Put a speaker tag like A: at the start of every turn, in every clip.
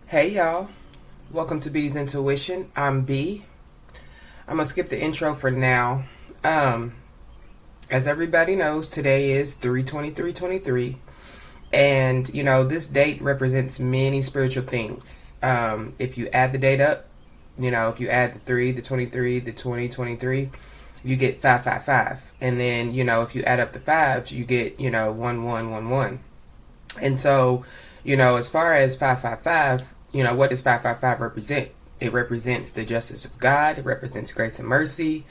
A: Hey y'all, welcome to B's Intuition. I'm B. I'm gonna skip the intro for now. As everybody knows, today is 3/23/23, and this date represents many spiritual things. If you add the date up, if you add the 3, the 23, the 2023, you get 555, and then if you add up the fives, you get 1111. And so, as far as 555. What does 555 represent? It represents the justice of God. It represents grace and mercy.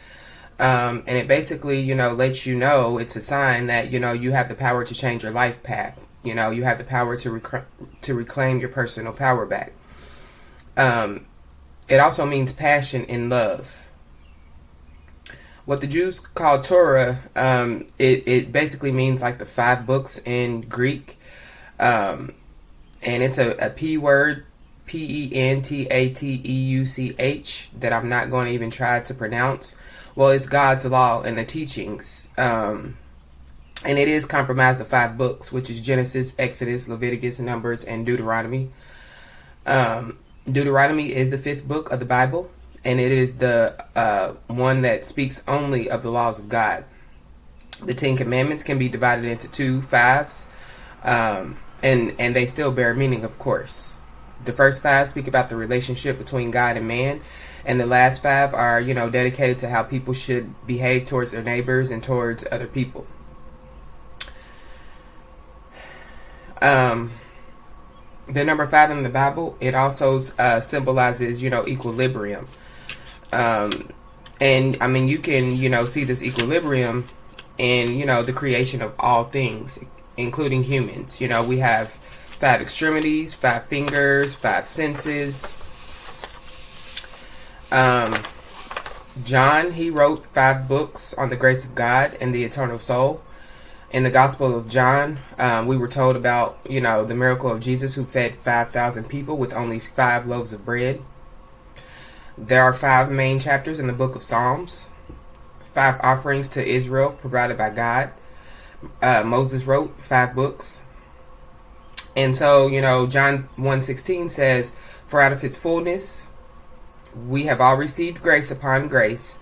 A: And it basically, lets you know, it's a sign that, you have the power to change your life path. You have the power to reclaim your personal power back. It also means passion and love. What the Jews call Torah, it basically means like the 5 books in Greek. And it's a P word, Pentateuch, that I'm not going to even try to pronounce. Well, it's God's law and the teachings. And it is comprised of 5 books, which is Genesis, Exodus, Leviticus, Numbers, and Deuteronomy. Deuteronomy is the 5th book of the Bible, and it is the one that speaks only of the laws of God. The 10 Commandments can be divided into 2 5s, and they still bear meaning, of course. The first 5 speak about the relationship between God and man, and the last 5 are, dedicated to how people should behave towards their neighbors and towards other people. The number 5 in the Bible, it also symbolizes, equilibrium. And I mean, you can, see this equilibrium in, the creation of all things, including humans. We have 5 extremities, 5 fingers, 5 senses. John, he wrote 5 books on the grace of God and the eternal soul. In the Gospel of John, we were told about, the miracle of Jesus who fed 5,000 people with only 5 loaves of bread. There are 5 main chapters in the book of Psalms. 5 offerings to Israel provided by God. Moses wrote 5 books. And so, John 1:16 says, "For out of his fullness we have all received grace upon grace,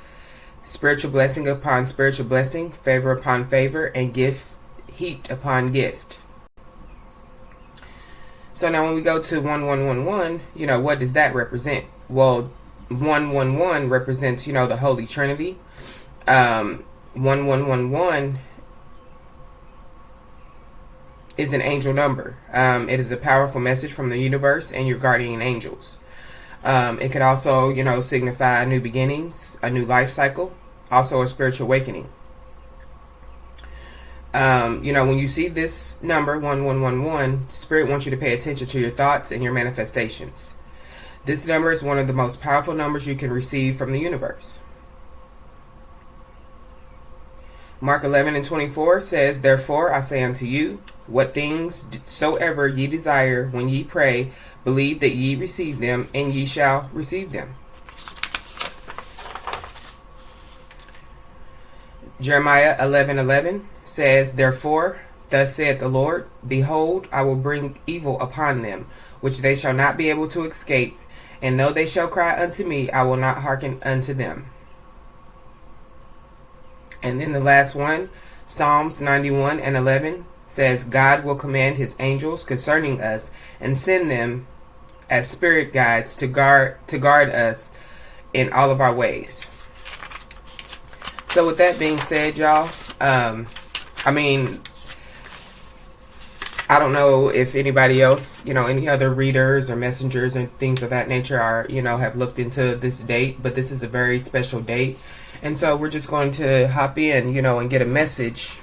A: spiritual blessing upon spiritual blessing, favor upon favor, and gift heaped upon gift." So now when we go to 1111, what does that represent? Well, 111 represents, the Holy Trinity. 1111 is an angel number. It is a powerful message from the universe and your guardian angels. It could also, signify new beginnings, a new life cycle, also a spiritual awakening. When you see this number, 1111, Spirit wants you to pay attention to your thoughts and your manifestations. This number is one of the most powerful numbers you can receive from the universe. Mark 11:24 says, "Therefore I say unto you, what things soever ye desire when ye pray, believe that ye receive them, and ye shall receive them." Jeremiah 11:11 says, "Therefore, thus saith the Lord, behold, I will bring evil upon them, which they shall not be able to escape, and though they shall cry unto me, I will not hearken unto them." And then the last one, Psalms 91:11 says, "God will command his angels concerning us and send them as spirit guides to guard us in all of our ways." So with that being said, y'all, I don't know if anybody else, any other readers or messengers and things of that nature are, have looked into this date, but this is a very special date. And so we're just going to hop in, and get a message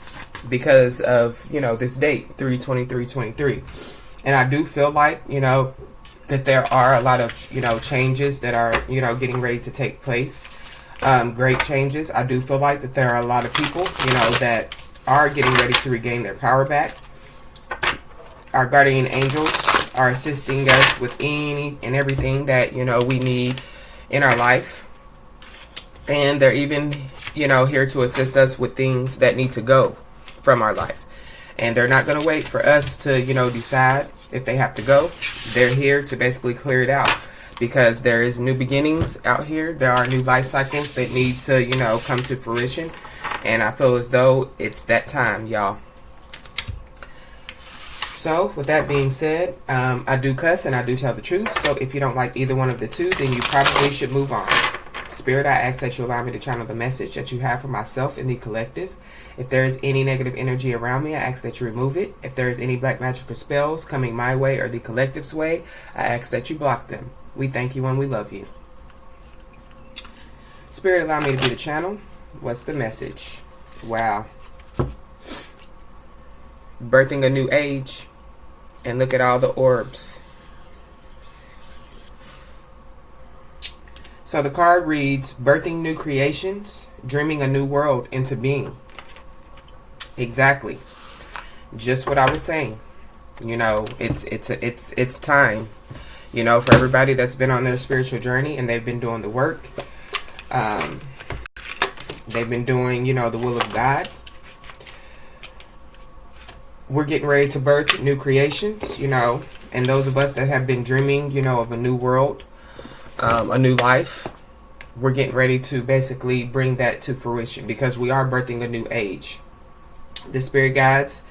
A: because of, this date, 3/23/23. And I do feel like, that there are a lot of, changes that are, getting ready to take place. Great changes. I do feel like that there are a lot of people, that are getting ready to regain their power back. Our guardian angels are assisting us with any and everything that, we need in our life. And they're even, here to assist us with things that need to go from our life. And they're not going to wait for us to, decide. If they have to go, they're here to basically clear it out, because there is new beginnings out here. There are new life cycles that need to, you know, come to fruition. And I feel as though it's that time, y'all. So, with that being said, I do cuss and I do tell the truth. So, if you don't like either one of the two, then you probably should move on. Spirit, I ask that you allow me to channel the message that you have for myself and the collective. If there is any negative energy around me, I ask that you remove it. If there is any black magic or spells coming my way or the collective's way, I ask that you block them. We thank you and we love you. Spirit, allow me to be the channel. What's the message? Wow. Birthing a new age. And look at all the orbs. So the card reads, birthing new creations, dreaming a new world into being. Exactly. Just what I was saying. You know, it's time. You know, for everybody that's been on their spiritual journey and they've been doing the work. They've been doing, you know, the will of God. We're getting ready to birth new creations, you know, and those of us that have been dreaming, you know, of a new world, a new life, we're getting ready to basically bring that to fruition, because we are birthing a new age. The spirit guides,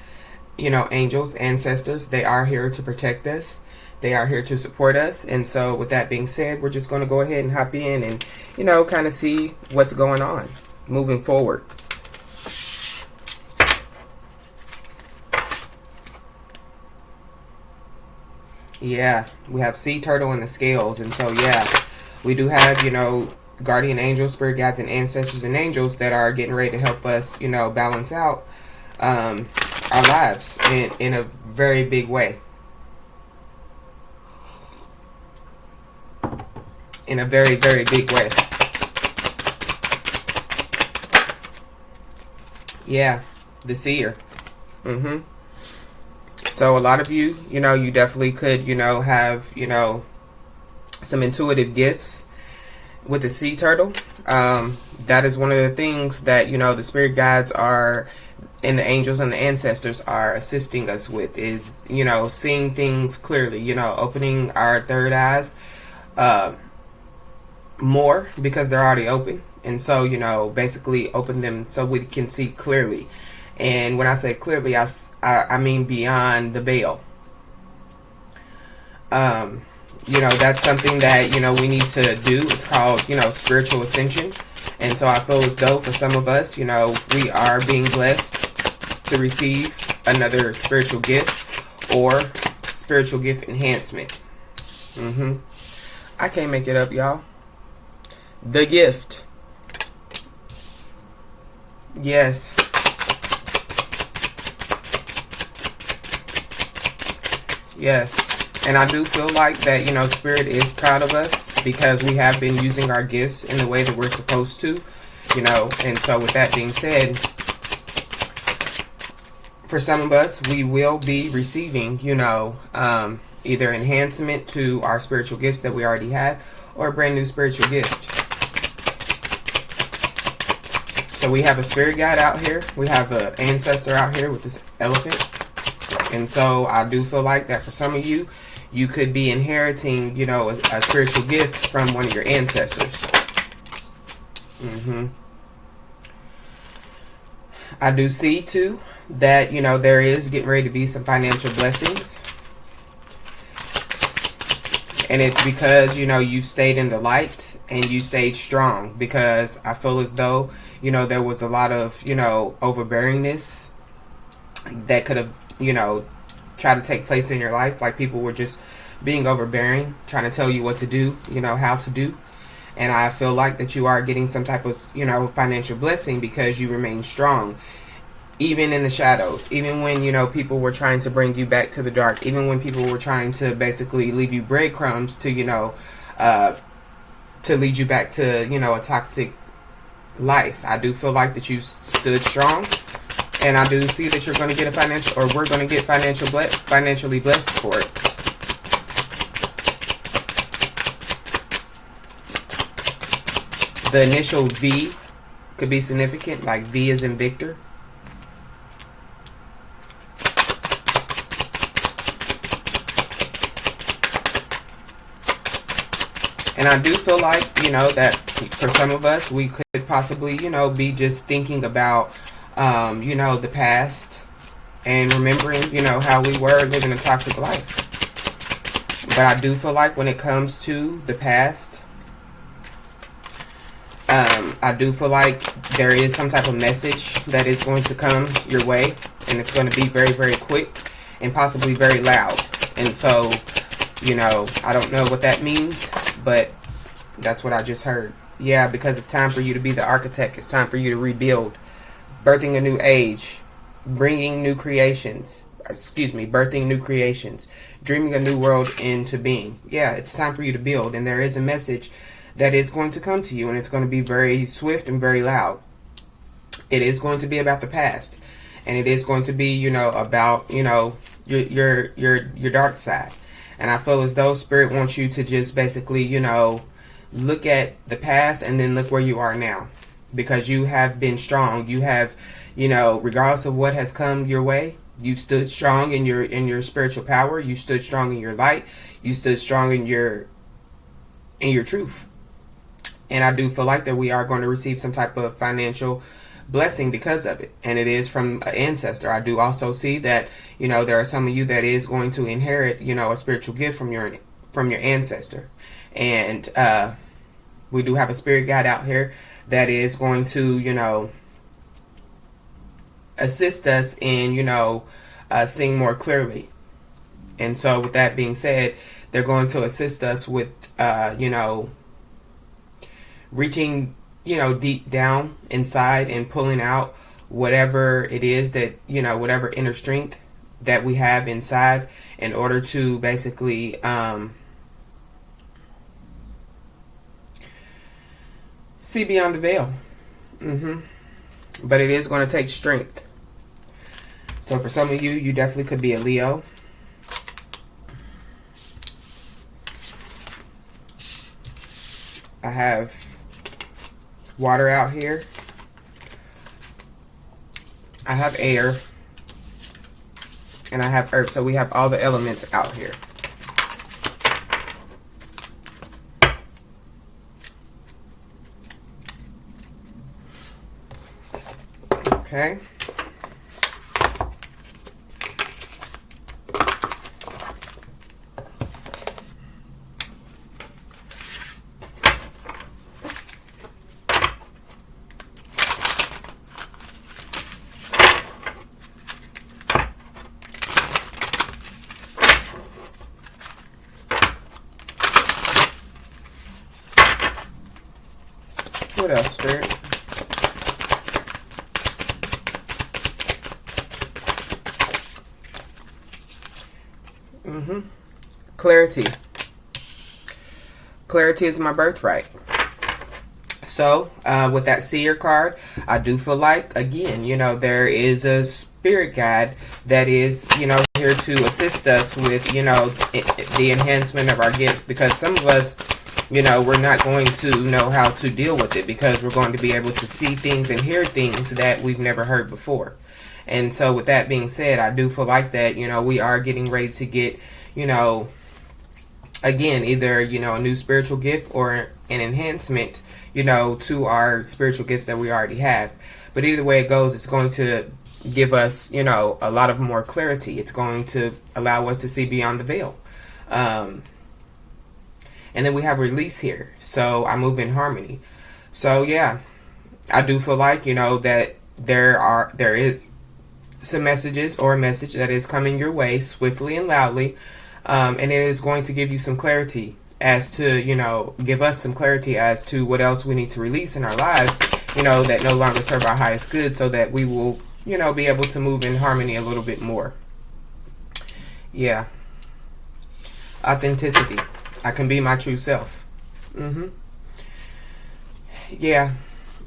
A: you know, angels, ancestors, they are here to protect us. They are here to support us. And so with that being said, we're just going to go ahead and hop in and, you know, kind of see what's going on moving forward. Yeah, we have sea turtle and the scales. And so, yeah, we do have, you know, guardian angels, spirit guides, and ancestors and angels that are getting ready to help us, you know, balance out our lives in a very big way. In a very, very big way. Yeah, the seer. So a lot of you, you know, you definitely could, you know, have, you know, some intuitive gifts with the sea turtle. That is one of the things that, you know, the spirit guides are, and the angels and the ancestors are assisting us with, is, you know, seeing things clearly, you know, opening our third eyes more, because they're already open. And so, you know, basically open them so we can see clearly. And when I say clearly, I mean beyond the veil. You know, that's something that, you know, we need to do. It's called, you know, spiritual ascension. And so I feel as though for some of us, you know, we are being blessed to receive another spiritual gift or spiritual gift enhancement. I can't make it up, y'all. The gift. Yes. Yes. And I do feel like that, you know, Spirit is proud of us, because we have been using our gifts in the way that we're supposed to, you know. And so with that being said, for some of us, we will be receiving, you know, either enhancement to our spiritual gifts that we already have, or a brand new spiritual gift. So we have a spirit guide out here. We have an ancestor out here with this elephant. And so I do feel like that for some of you, you could be inheriting, you know, a spiritual gift from one of your ancestors. I do see, too, that, you know, there is getting ready to be some financial blessings. And it's because, you know, you stayed in the light and you stayed strong, because I feel as though, you know, there was a lot of, you know, overbearingness that could have, you know, tried to take place in your life. Like people were just being overbearing, trying to tell you what to do, you know, how to do. And I feel like that you are getting some type of, you know, financial blessing because you remain strong. Even in the shadows, even when, you know, people were trying to bring you back to the dark, even when people were trying to basically leave you breadcrumbs to, you know, to lead you back to, you know, a toxic life. I do feel like that you stood strong, and I do see that you're going to get a financial, or we're going to get financially blessed for it. The initial V could be significant, like V as in Victor. And I do feel like, that for some of us, we could possibly, be just thinking about, the past and remembering, how we were living a toxic life. But I do feel like when it comes to the past, I do feel like there is some type of message that is going to come your way, and it's going to be very, very quick and possibly very loud. And so, I don't know what that means, but that's what I just heard. Yeah, because it's time for you to be the architect. It's time for you to rebuild, birthing a new age, bringing new creations. Birthing new creations, dreaming a new world into being. Yeah, it's time for you to build, and there is a message that is going to come to you, and it's going to be very swift and very loud. It is going to be about the past, and it is going to be, about, your dark side. And I feel as though Spirit wants you to just basically, look at the past and then look where you are now, because you have been strong. You have, regardless of what has come your way, you stood strong in your spiritual power. You stood strong in your light. You stood strong in your truth. And I do feel like that we are going to receive some type of financial blessing because of it. And it is from an ancestor. I do also see that, there are some of you that is going to inherit, a spiritual gift from your ancestor. And we do have a spirit guide out here that is going to, assist us in, seeing more clearly. And so with that being said, they're going to assist us with, reaching, deep down inside and pulling out whatever it is that, whatever inner strength that we have inside in order to basically, see beyond the veil. But it is going to take strength. So for some of you, you definitely could be a Leo. I have water out here. I have air. And I have earth. So we have all the elements out here. Okay. What else, Spirit? Clarity. Clarity is my birthright. So, with that seer card, I do feel like, again, there is a spirit guide that is, here to assist us with, the enhancement of our gift. Because some of us, we're not going to know how to deal with it, because we're going to be able to see things and hear things that we've never heard before. And so with that being said, I do feel like that, we are getting ready to get, again, either, a new spiritual gift or an enhancement, to our spiritual gifts that we already have. But either way it goes, it's going to give us, a lot of more clarity. It's going to allow us to see beyond the veil. And then we have release here. So I move in harmony. So yeah, I do feel like, that there is some messages or a message that is coming your way swiftly and loudly. And it is going to give you some clarity as to, give us some clarity as to what else we need to release in our lives, that no longer serve our highest good, so that we will, be able to move in harmony a little bit more. Yeah. Authenticity. I can be my true self. Yeah.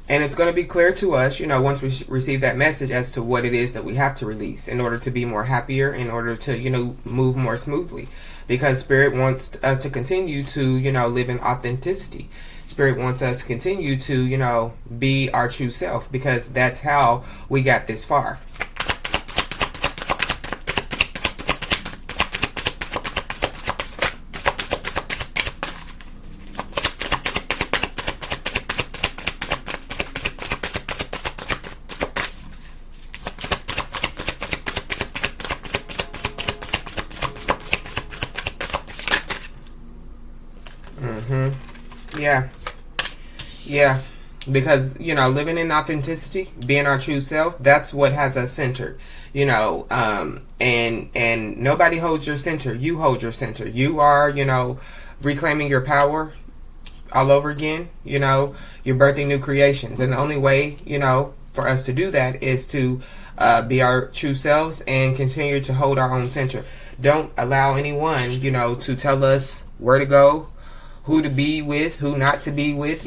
A: And it's going to be clear to us, once we receive that message as to what it is that we have to release in order to be more happier, in order to, move more smoothly. Because Spirit wants us to continue to, live in authenticity. Spirit wants us to continue to, be our true self, because that's how we got this far. Yeah. Yeah. Because, living in authenticity, being our true selves, that's what has us centered. And nobody holds your center. You hold your center. You are, reclaiming your power all over again. You're birthing new creations. And the only way, for us to do that is to be our true selves and continue to hold our own center. Don't allow anyone, to tell us where to go, who to be with, who not to be with,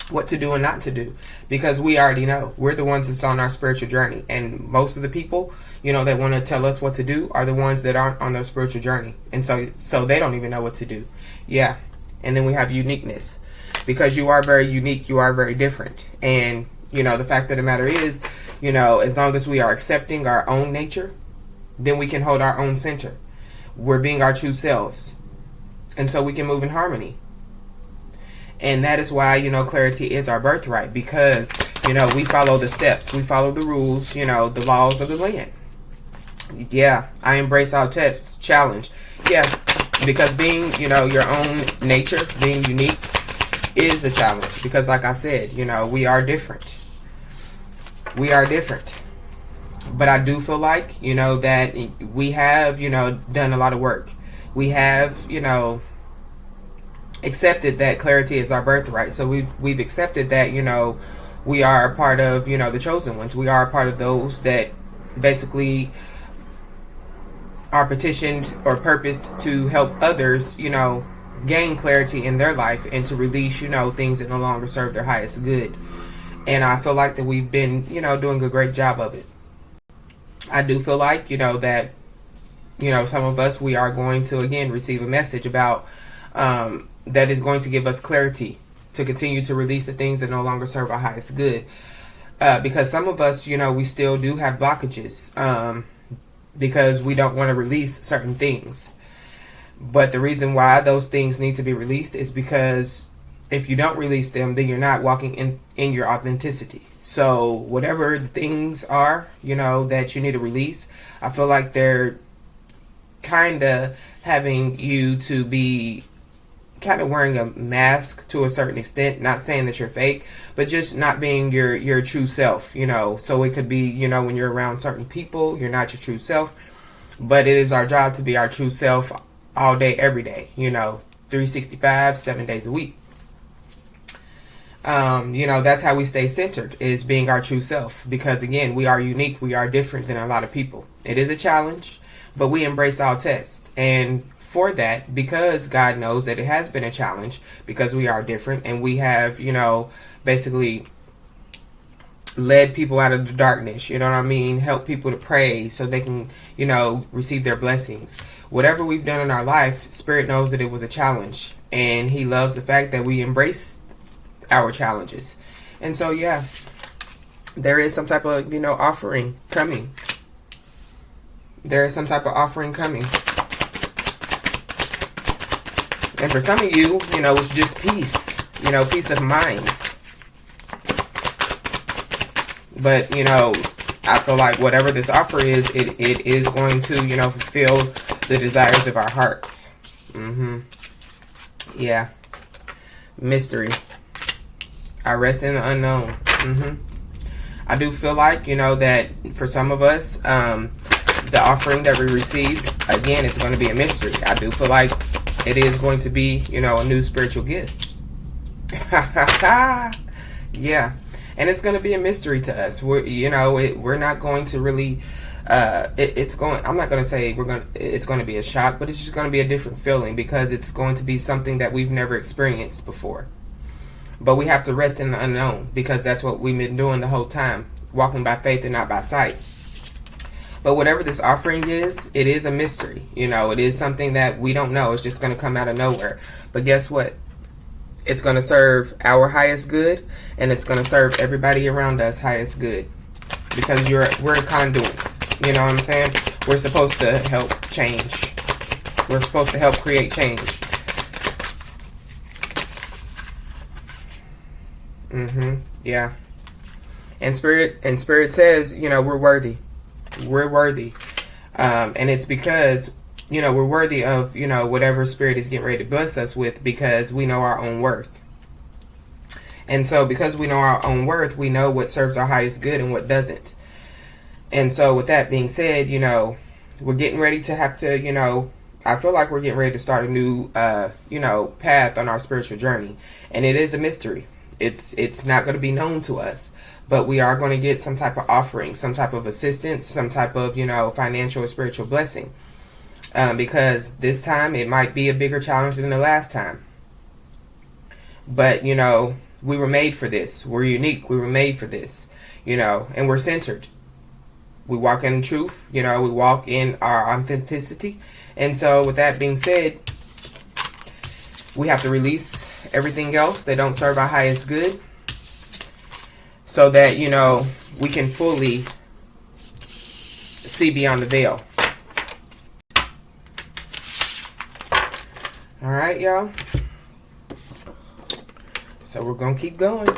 A: what to do and not to do, because we already know. We're the ones that's on our spiritual journey, and most of the people that want to tell us what to do are the ones that aren't on their spiritual journey, and so they don't even know what to do. Yeah. And then we have uniqueness, because you are very unique, you are very different. And the fact of the matter is, as long as we are accepting our own nature, then we can hold our own center. We're being our true selves, and so we can move in harmony. And that is why, clarity is our birthright, because, we follow the steps, we follow the rules, the laws of the land. Yeah, I embrace our tests, challenge. Yeah, because being, your own nature, being unique is a challenge. Because like I said, we are different. We are different. But I do feel like, that we have, done a lot of work. We have, accepted that clarity is our birthright. So we've accepted that, we are a part of, the chosen ones. We are a part of those that basically are petitioned or purposed to help others, gain clarity in their life and to release, things that no longer serve their highest good. And I feel like that we've been, doing a great job of it. I do feel like, that, some of us, we are going to, again, receive a message about, that is going to give us clarity to continue to release the things that no longer serve our highest good. Because some of us, we still do have blockages, because we don't want to release certain things. But the reason why those things need to be released is because if you don't release them, then you're not walking in your authenticity. So whatever the things are, that you need to release, I feel like they're kind of having you to be kind of wearing a mask to a certain extent. Not saying that you're fake, but just not being your true self, So it could be, when you're around certain people, you're not your true self. But it is our job to be our true self all day, every day, 365, 7 days a week. That's how we stay centered, is being our true self. Because again, we are unique, we are different than a lot of people. It is a challenge, but we embrace all tests. And for that, because God knows that it has been a challenge, because we are different and we have, basically led people out of the darkness, help people to pray so they can, receive their blessings. Whatever we've done in our life, Spirit knows that it was a challenge, and He loves the fact that we embrace our challenges. And so, yeah, there is some type of, offering coming. There is some type of offering coming. And for some of you, it's just peace, peace of mind. But, I feel like whatever this offer is, it is going to, fulfill the desires of our hearts. Yeah. Mystery. I rest in the unknown. I do feel like, that for some of us, the offering that we received, again, it's going to be a mystery. I do feel like it is going to be, a new spiritual gift. Yeah. And it's going to be a mystery to us. We're not going to really, I'm not going to say it's going to be a shock, but it's just going to be a different feeling, because it's going to be something that we've never experienced before. But we have to rest in the unknown, because that's what we've been doing the whole time, walking by faith and not by sight. But whatever this offering is, it is a mystery. It is something that we don't know. It's just going to come out of nowhere. But guess what? It's going to serve our highest good, and it's going to serve everybody around us highest good, because we're conduits. You know what I'm saying? We're supposed to help change. We're supposed to help create change. Yeah. And spirit says, we're worthy. We're worthy. And it's because we're worthy of, whatever spirit is getting ready to bless us with, because we know our own worth. And so because we know our own worth, we know what serves our highest good and what doesn't. And so with that being said, we're getting ready to have to, I feel like we're getting ready to start a new, path on our spiritual journey. And it is a mystery. It's not going to be known to us. But we are going to get some type of offering, some type of assistance, some type of, financial or spiritual blessing. Because this time it might be a bigger challenge than the last time. But, we were made for this. We're unique. We were made for this, and we're centered. We walk in truth, we walk in our authenticity. And so with that being said, we have to release everything else that don't serve our highest good, so that, we can fully see beyond the veil. All right, y'all. So we're going to keep going.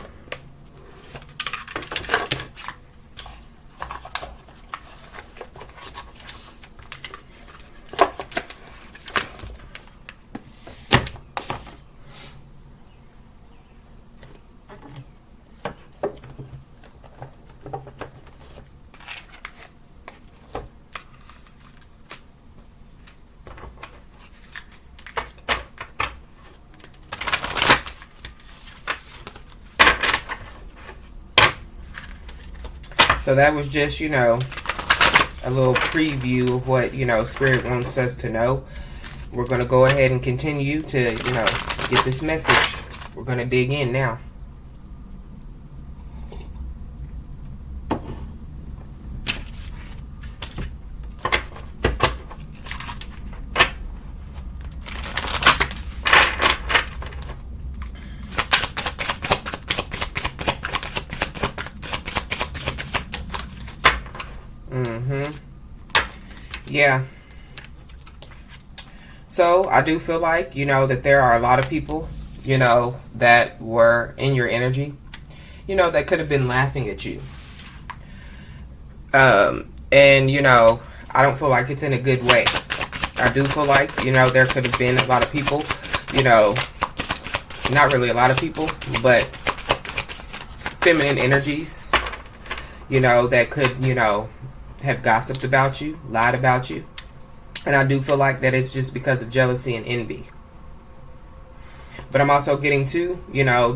A: So that was just, a little preview of what, Spirit wants us to know. We're going to go ahead and continue to, get this message. We're going to dig in now. Yeah. So I do feel like, that there are a lot of people, that were in your energy, that could have been laughing at you. And, I don't feel like it's in a good way. I do feel like, there could have been a lot of people, not really a lot of people, but feminine energies, that could, have gossiped about you, lied about you. And I do feel like that it's just because of jealousy and envy. But I'm also getting to,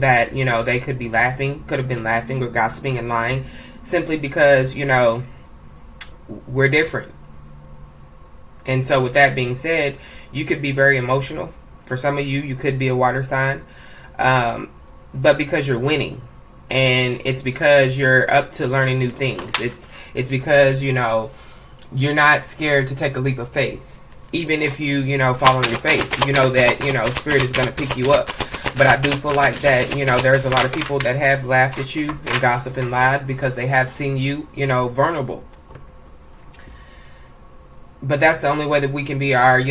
A: that, they could have been laughing or gossiping and lying simply because, we're different. And so with that being said, you could be very emotional. For some of you, you could be a water sign. But because you're winning. And it's because you're up to learning new things. It's because, you're not scared to take a leap of faith. Even if you, fall on your face, that, Spirit is going to pick you up. But I do feel like that, there's a lot of people that have laughed at you and gossiped and lied because they have seen you, vulnerable. But that's the only way that we can be our,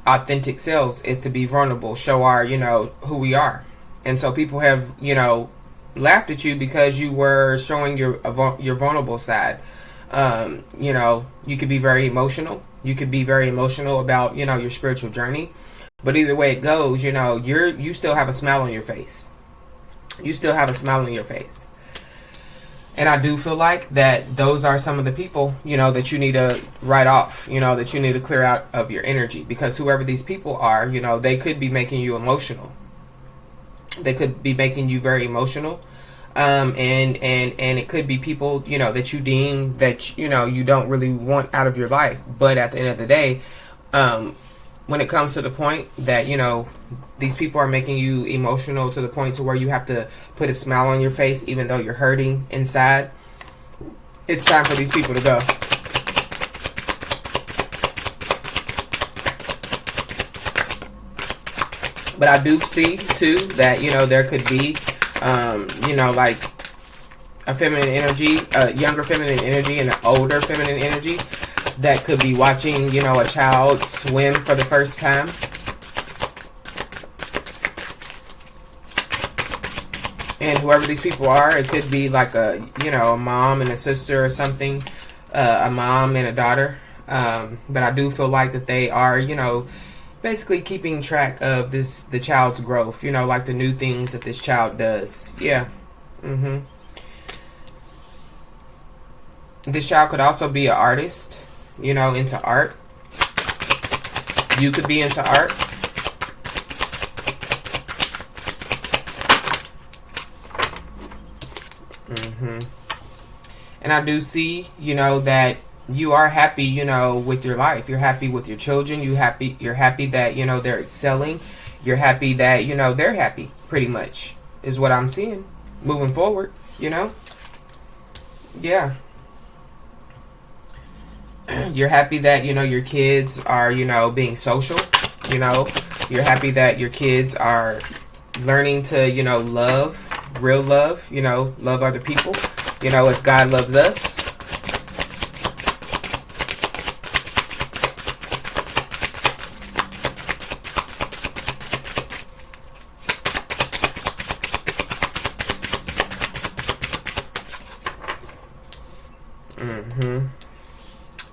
A: authentic selves, is to be vulnerable, show our, who we are. And so people have, laughed at you because you were showing your vulnerable side. You could be very emotional. You could be very emotional about, your spiritual journey. But either way it goes, you still have a smile on your face. You still have a smile on your face. And I do feel like that those are some of the people, that you need to write off, that you need to clear out of your energy. Because whoever these people are, they could be making you emotional. They could be making you very emotional. And it could be people, that you deem that, you don't really want out of your life. But at the end of the day, when it comes to the point that, these people are making you emotional to the point to where you have to put a smile on your face, even though you're hurting inside, it's time for these people to go. But I do see, too, that, there could be, like a feminine energy, a younger feminine energy and an older feminine energy that could be watching, a child swim for the first time. And whoever these people are, it could be like a mom and a sister or something, a mom and a daughter. But I do feel like that they are, basically keeping track of the child's growth, like the new things that this child does. Yeah. This child could also be an artist, into art. You could be into art. And I do see, that you are happy, with your life. You're happy with your children. You're happy that, they're excelling. You're happy that, they're happy, pretty much, is what I'm seeing. Moving forward, Yeah. You're happy that, your kids are, being social. You're happy that your kids are learning to, love, real love, love other people, as God loves us.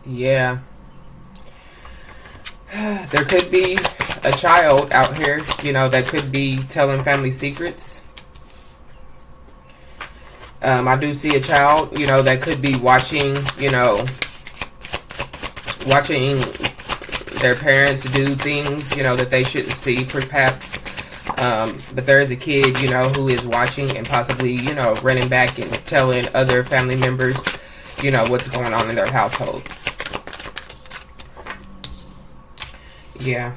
A: Yeah. There could be a child out here, that could be telling family secrets. I do see a child, that could be watching their parents do things, that they shouldn't see, perhaps. But there is a kid, who is watching and possibly, running back and telling other family members, what's going on in their household. Yeah.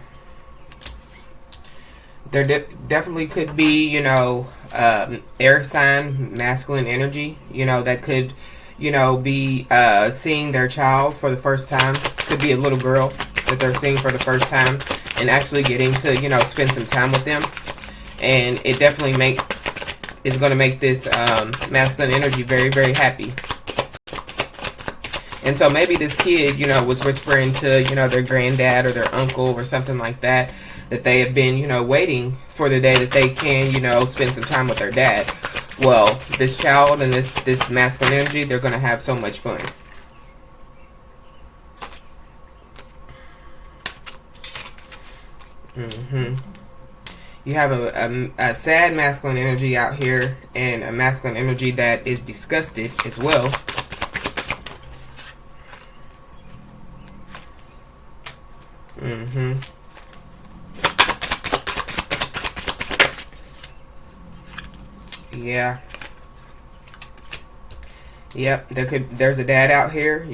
A: There definitely could be, air sign, masculine energy, that could, be seeing their child for the first time. Could be a little girl that they're seeing for the first time and actually getting to, spend some time with them. And it definitely is going to make this masculine energy very, very happy. And so maybe this kid, was whispering to, their granddad or their uncle or something like that they have been, waiting for the day that they can, spend some time with their dad. Well, this child and this masculine energy, they're going to have so much fun. You have a sad masculine energy out here and a masculine energy that is disgusted as well. Yeah. Yep. There's a dad out here,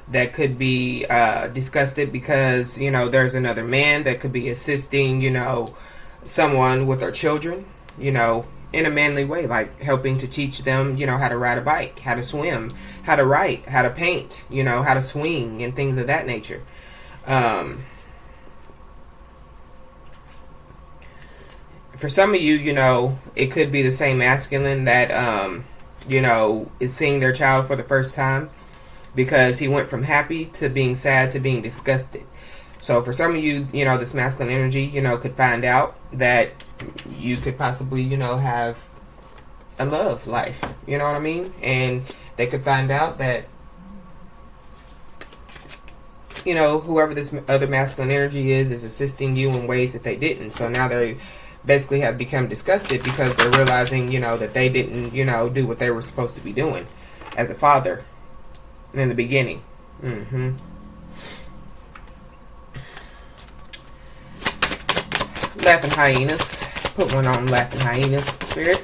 A: that could be disgusted because, there's another man that could be assisting, someone with their children, in a manly way, like helping to teach them, how to ride a bike, how to swim, how to write, how to paint, how to swing and things of that nature. For some of you, it could be the same masculine that, is seeing their child for the first time because he went from happy to being sad to being disgusted. So for some of you, this masculine energy, could find out that you could possibly, have a love life. You know what I mean? And they could find out that, whoever this other masculine energy is assisting you in ways that they didn't. So now they basically have become disgusted because they're realizing, that they didn't, do what they were supposed to be doing as a father in the beginning. Laughing hyenas. Put one on laughing hyenas, spirit.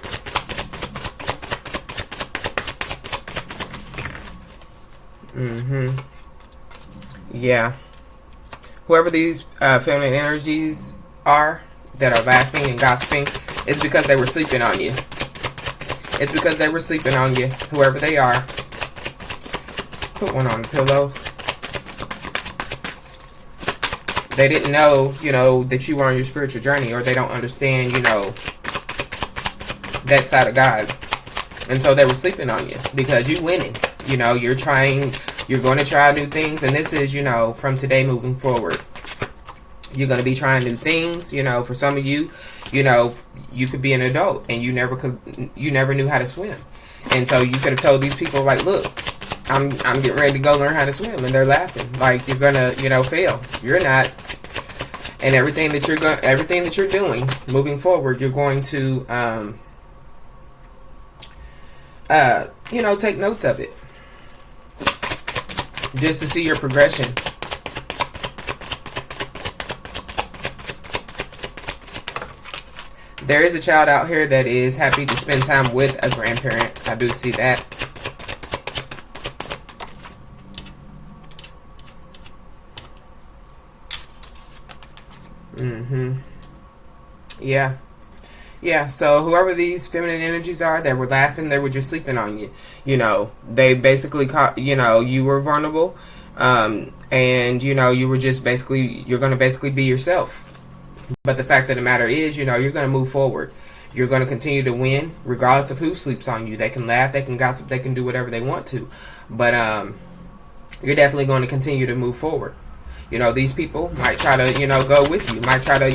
A: Yeah. Whoever these feminine energies are that are laughing and gossiping, it's because they were sleeping on you. It's because they were sleeping on you, whoever they are. Put one on the pillow. They didn't know, that you were on your spiritual journey, or they don't understand, that side of God. And so they were sleeping on you because you're winning. You're going to try new things. And this is, from today moving forward. You're going to be trying new things. For some of you, you could be an adult and you never knew how to swim. And so you could have told these people, like, look, I'm getting ready to go learn how to swim, and they're laughing like you're gonna, fail. You're not. And everything that you're doing moving forward, you're going to take notes of it just to see your progression. There is a child out here that is happy to spend time with a grandparent. I do see that. Yeah. Yeah, so whoever these feminine energies are that were laughing, they were just sleeping on you. They basically caught, you were vulnerable. And, you were just you're going to basically be yourself. But the fact of the matter is, you're going to move forward. You're going to continue to win, regardless of who sleeps on you. They can laugh, they can gossip, they can do whatever they want to. But you're definitely going to continue to move forward. These people might try to, go with you. Might try to,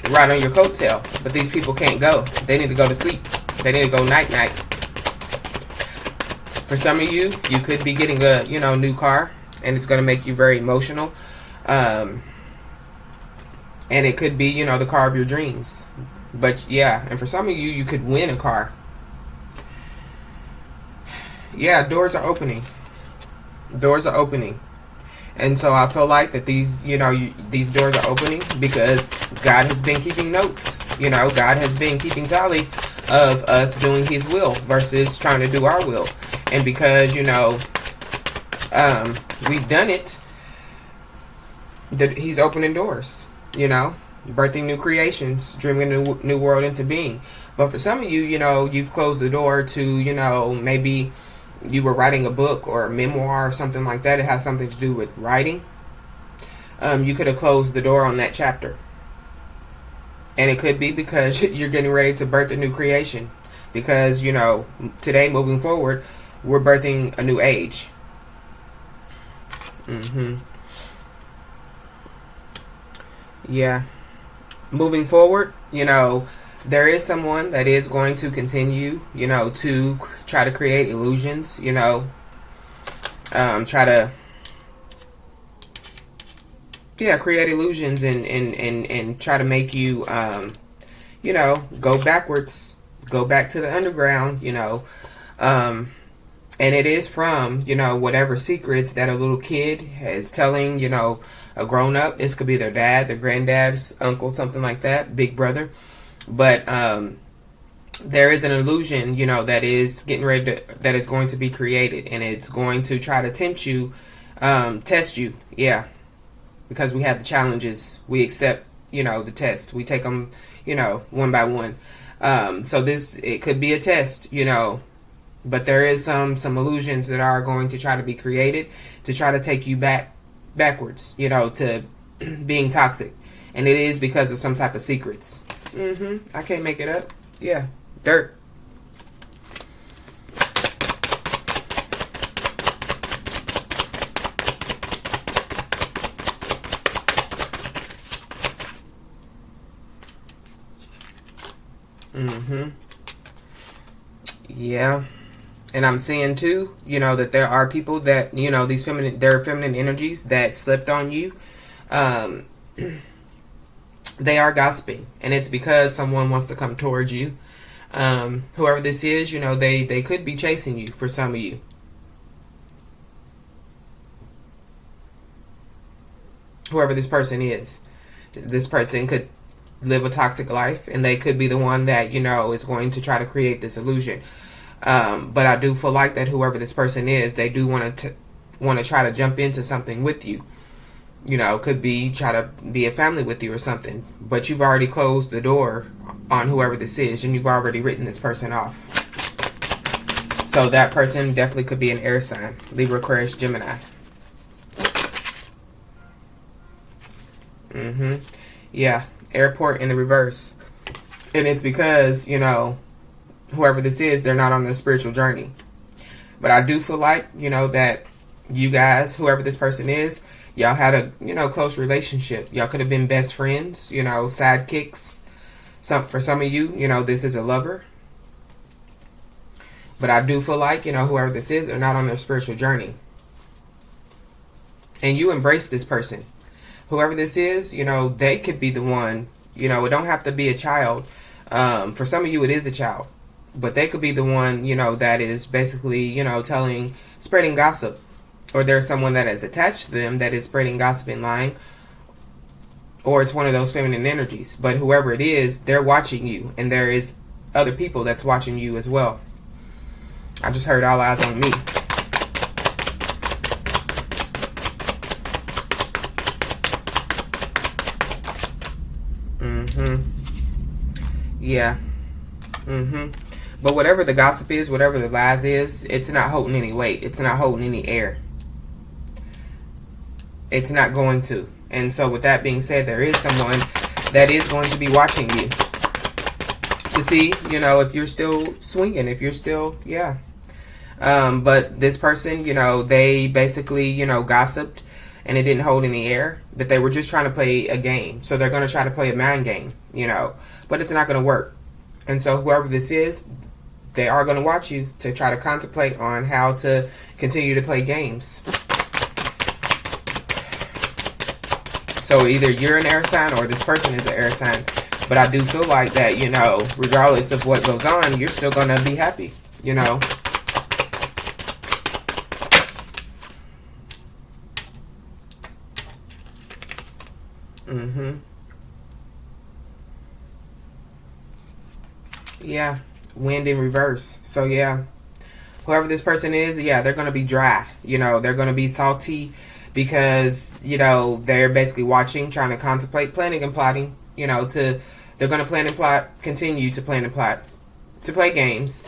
A: ride on your coattail. But these people can't go. They need to go to sleep. They need to go night-night. For some of you, you could be getting a, new car. And it's going to make you very emotional. And it could be, the car of your dreams. But, yeah. And for some of you, you could win a car. Yeah, doors are opening. Doors are opening. And so I feel like that these, these doors are opening because God has been keeping notes. God has been keeping tally of us doing His will versus trying to do our will. And because, we've done it, He's opening doors, birthing new creations, dreaming a new world into being. But for some of you, you've closed the door to, maybe you were writing a book or a memoir or something like that. It has something to do with writing. You could have closed the door on that chapter. And it could be because you're getting ready to birth a new creation. Because, today, moving forward, we're birthing a new age. Yeah. Moving forward, there is someone that is going to continue, to try to create illusions, try to, create illusions and try to make you, go backwards, go back to the underground, and it is from, whatever secrets that a little kid is telling, a grown-up. This could be their dad, their granddad's uncle, something like that, big brother. But there is an illusion, that is getting ready to, that is going to be created, and it's going to try to tempt you, test you, because we have the challenges, we accept, the tests, we take them, one by one. So it could be a test, but there is some illusions that are going to try to be created to try to take you backwards, to being toxic, and it is because of some type of secrets. I can't make it up. Yeah. Dirt. Yeah. And I'm seeing too, that there are people that, these there are feminine energies that slept on you. They are gossiping, and it's because someone wants to come towards you. Whoever this is, they could be chasing you for some of you. Whoever this person is. This person could live a toxic life, and they could be the one that, is going to try to create this illusion. But I do feel like that whoever this person is, they do want to try to jump into something with you. Could be try to be a family with you or something. But you've already closed the door on whoever this is, and you've already written this person off. So that person definitely could be an air sign. Libra, Aquarius, Gemini. Yeah. Airport in the reverse. And it's because, whoever this is, they're not on their spiritual journey. But I do feel like, that you guys, whoever this person is, y'all had a, close relationship. Y'all could have been best friends, sidekicks. For some of you, this is a lover. But I do feel like, whoever this is, they're not on their spiritual journey. And you embrace this person. Whoever this is, they could be the one. It don't have to be a child. For some of you, it is a child. But they could be the one, that is basically, spreading gossip. Or there's someone that is attached to them that is spreading gossip and lying. Or it's one of those feminine energies. But whoever it is, they're watching you. And there is other people that's watching you as well. I just heard all eyes on me. Yeah. But whatever the gossip is, whatever the lies is, it's not holding any weight. It's not holding any air. It's not going to. And so with that being said, there is someone that is going to be watching you to see, if you're still swinging, if you're still, yeah. But this person, they basically, gossiped and it didn't hold any air, that they were just trying to play a game. So they're going to try to play a mind game, but it's not going to work. And so whoever this is, they are going to watch you to try to contemplate on how to continue to play games. So either you're an air sign or this person is an air sign. But I do feel like that, regardless of what goes on, you're still going to be happy, Yeah, wind in reverse. So yeah, whoever this person is, yeah, they're going to be dry. They're going to be salty because, they're basically watching, trying to contemplate, planning and plotting, they're going to plan and plot, continue to plan and plot, to play games,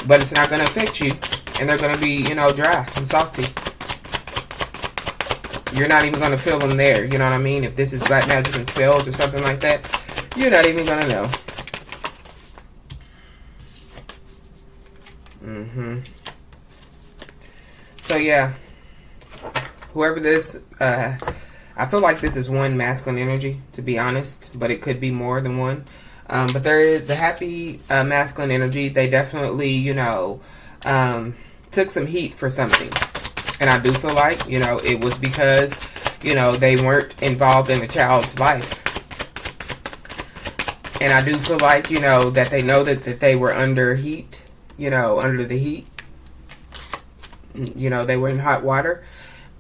A: but it's not going to affect you, and they're going to be, dry and salty. You're not even going to feel them there, you know what I mean? If this is black magic and spells or something like that, you're not even going to know. So yeah, whoever this, I feel like this is one masculine energy, to be honest, but it could be more than one. But there is the happy masculine energy. They definitely, took some heat for something. And I do feel like, it was because, they weren't involved in the child's life. And I do feel like, that they know that they were under heat, under the heat. They were in hot water.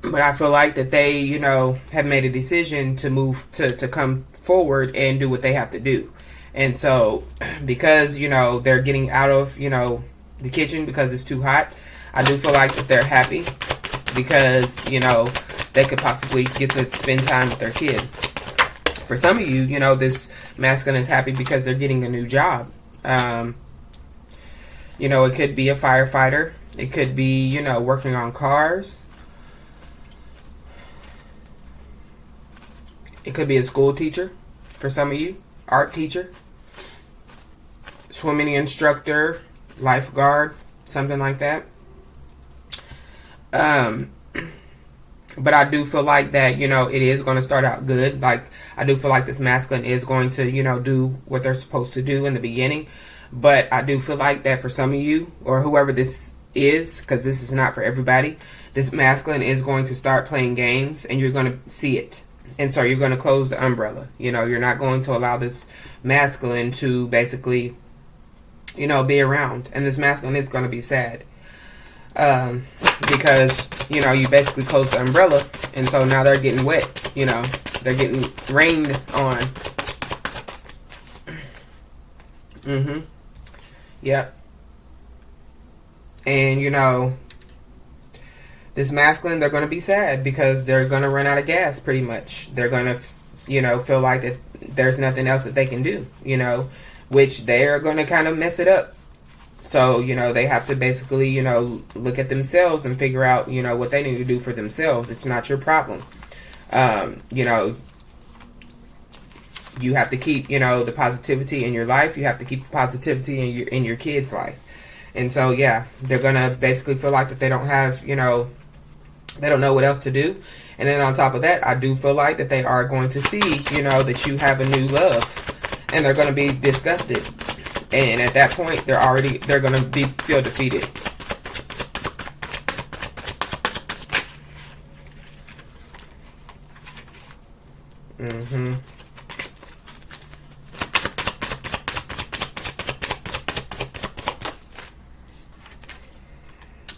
A: But I feel like that they, have made a decision to move, to come forward and do what they have to do. And so, because, they're getting out of, the kitchen because it's too hot, I do feel like that they're happy because, they could possibly get to spend time with their kid. For some of you, this masculine is happy because they're getting a new job. It could be a firefighter. It could be, working on cars. It could be a school teacher for some of you, art teacher, swimming instructor, lifeguard, something like that. But I do feel like that, it is going to start out good. Like, I do feel like this masculine is going to, do what they're supposed to do in the beginning. But I do feel like that for some of you, or whoever this is, because this is not for everybody, this masculine is going to start playing games and you're going to see it. And so you're going to close the umbrella. You're not going to allow this masculine to basically, be around. And this masculine is going to be sad. Because, you basically close the umbrella. And so now they're getting wet. They're getting rained on. Yep. And, this masculine, they're going to be sad because they're going to run out of gas pretty much. They're going to, feel like that there's nothing else that they can do, which they're going to kind of mess it up. So, they have to basically, look at themselves and figure out, what they need to do for themselves. It's not your problem. You have to keep, the positivity in your life. You have to keep the positivity in your kid's life. And so, yeah, they're going to basically feel like that they don't have, they don't know what else to do. And then on top of that, I do feel like that they are going to see, that you have a new love. And they're going to be disgusted. And at that point, they're going to feel defeated.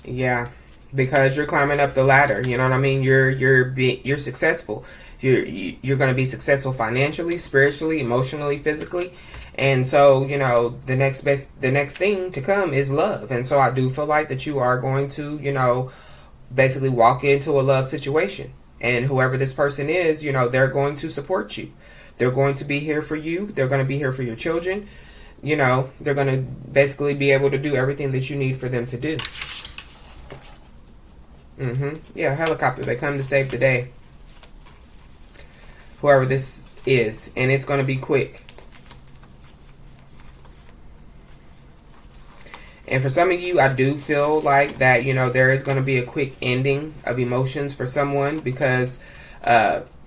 A: Yeah, because you're climbing up the ladder. You know what I mean? You're successful. You're going to be successful financially, spiritually, emotionally, physically. And so, you know, the next thing to come is love. And so I do feel like that you are going to, you know, basically walk into a love situation. And whoever this person is, you know, they're going to support you. They're going to be here for you. They're going to be here for your children. You know, they're going to basically be able to do everything that you need for them to do. Yeah, helicopter. They come to save the day. Whoever this is. And it's going to be quick. And for some of you, I do feel like that, you know, there is going to be a quick ending of emotions for someone, because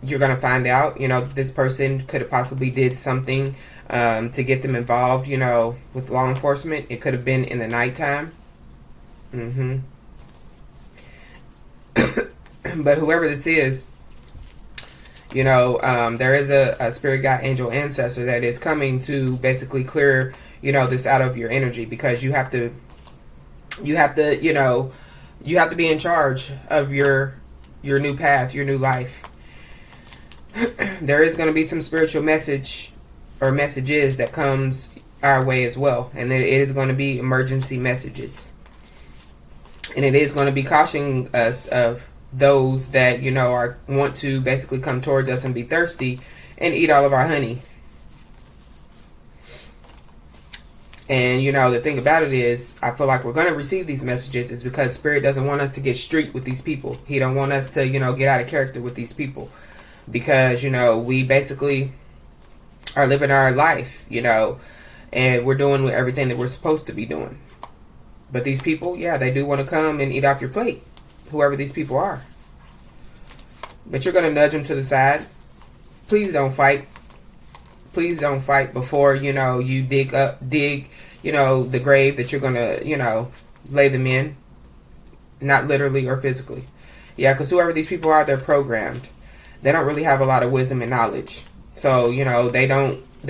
A: you're going to find out, you know, this person could have possibly did something to get them involved, you know, with law enforcement. It could have been in the nighttime. But whoever this is, you know, there is a spirit guide, angel, ancestor that is coming to basically clear, you know, this out of your energy, because you have to, you know, you have to be in charge of your new path, your new life. There is going to be some spiritual message or messages that comes our way as well. And it is going to be emergency messages. And it is going to be cautioning us of those that, you know, want to basically come towards us and be thirsty and eat all of our honey. And, you know, the thing about it is, I feel like we're going to receive these messages is because Spirit doesn't want us to get street with these people. He don't want us to, you know, get out of character with these people. Because, you know, we basically are living our life, you know, and we're doing everything that we're supposed to be doing. But these people, yeah, they do want to come and eat off your plate, whoever these people are. But you're going to nudge them to the side. Please don't fight. Please don't fight before, you know, you dig, you know, the grave that you're going to, you know, lay them in. Not literally or physically. Yeah, because whoever these people are, they're programmed. They don't really have a lot of wisdom and knowledge. So, you know, they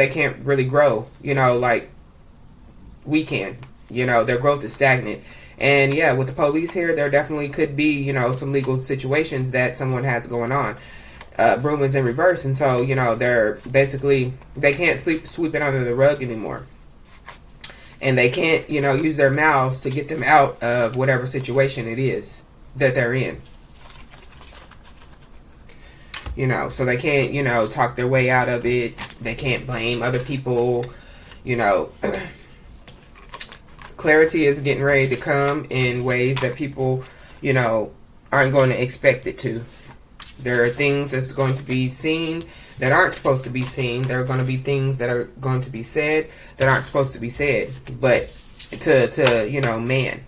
A: can't really grow, you know, like we can. You know, their growth is stagnant. And yeah, with the police here, there definitely could be, you know, some legal situations that someone has going on. Broom is in reverse, and so, you know, they're basically, they can't sweep it under the rug anymore. And they can't, you know, use their mouths to get them out of whatever situation it is that they're in. You know, so they can't, you know, talk their way out of it. They can't blame other people, you know. Clarity is getting ready to come in ways that people, you know, aren't going to expect it to. There are things that's going to be seen that aren't supposed to be seen. There are going to be things that are going to be said that aren't supposed to be said, but to you know, man.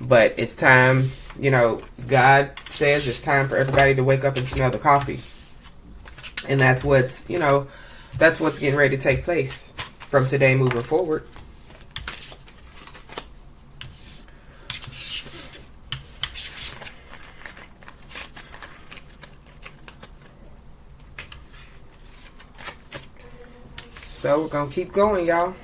A: But it's time, you know, God says it's time for everybody to wake up and smell the coffee. And that's what's, you know, that's what's getting ready to take place from today moving forward. So we're going to keep going, y'all.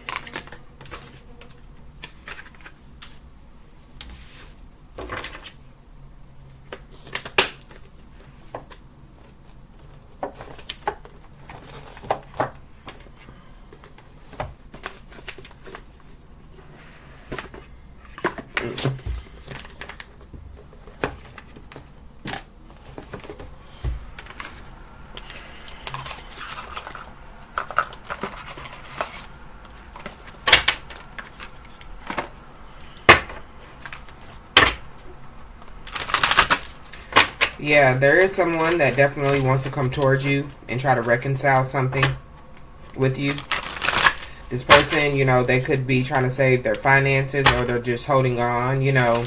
A: Yeah, there is someone that definitely wants to come towards you and try to reconcile something with you. This person, you know, they could be trying to save their finances, or they're just holding on, you know,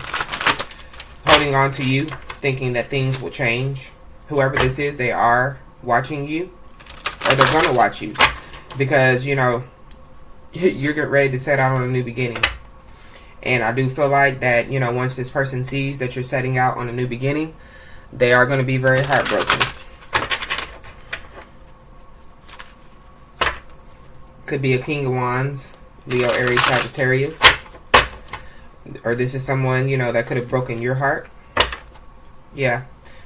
A: holding on to you, thinking that things will change. Whoever this is, they are watching you, or they're going to watch you. Because, you know, you're getting ready to set out on a new beginning. And I do feel like that, you know, once this person sees that you're setting out on a new beginning, they are going to be very heartbroken. Could be a King of Wands, Leo, Aries, Sagittarius. Or this is someone, you know, that could have broken your heart. Yeah.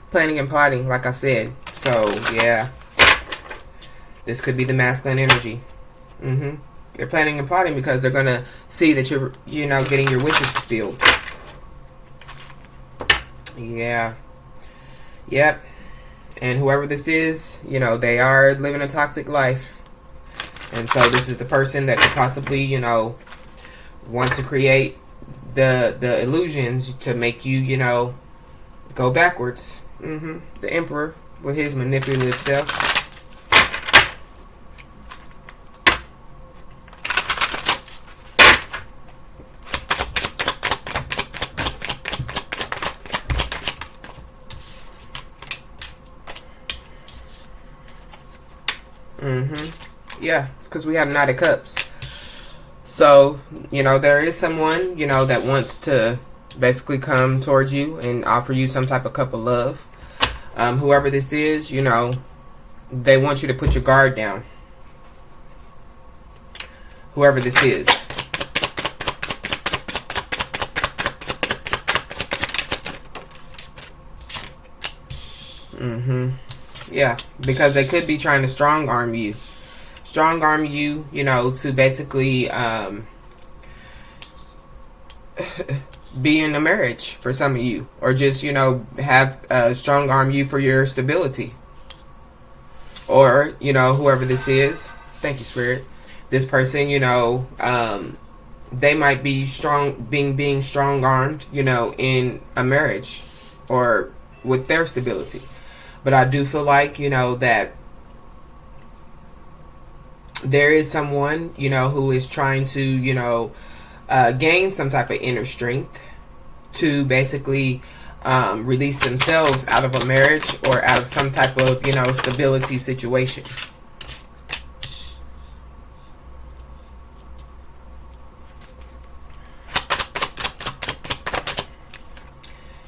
A: Planning and plotting, like I said. So, yeah. This could be the masculine energy. They're planning and plotting because they're going to see that you're getting your wishes fulfilled. Yeah. Yep. And whoever this is, you know, they are living a toxic life. And so this is the person that could possibly, you know, want to create the illusions to make you, you know, go backwards. The Emperor with his manipulative self. Yeah, it's because we have Knight of Cups. So, you know, there is someone, you know, that wants to basically come towards you and offer you some type of cup of love. Whoever this is, you know, they want you to put your guard down. Whoever this is. Yeah, because they could be trying to strong arm you. Strong arm you, you know, to basically be in a marriage for some of you. Or just, you know, have strong arm you for your stability. Or, you know, whoever this is. Thank you, Spirit. This person, you know, they might be being strong armed, you know, in a marriage. Or with their stability. But I do feel like, you know, that there is someone, you know, who is trying to, you know, gain some type of inner strength to basically release themselves out of a marriage or out of some type of, you know, stability situation.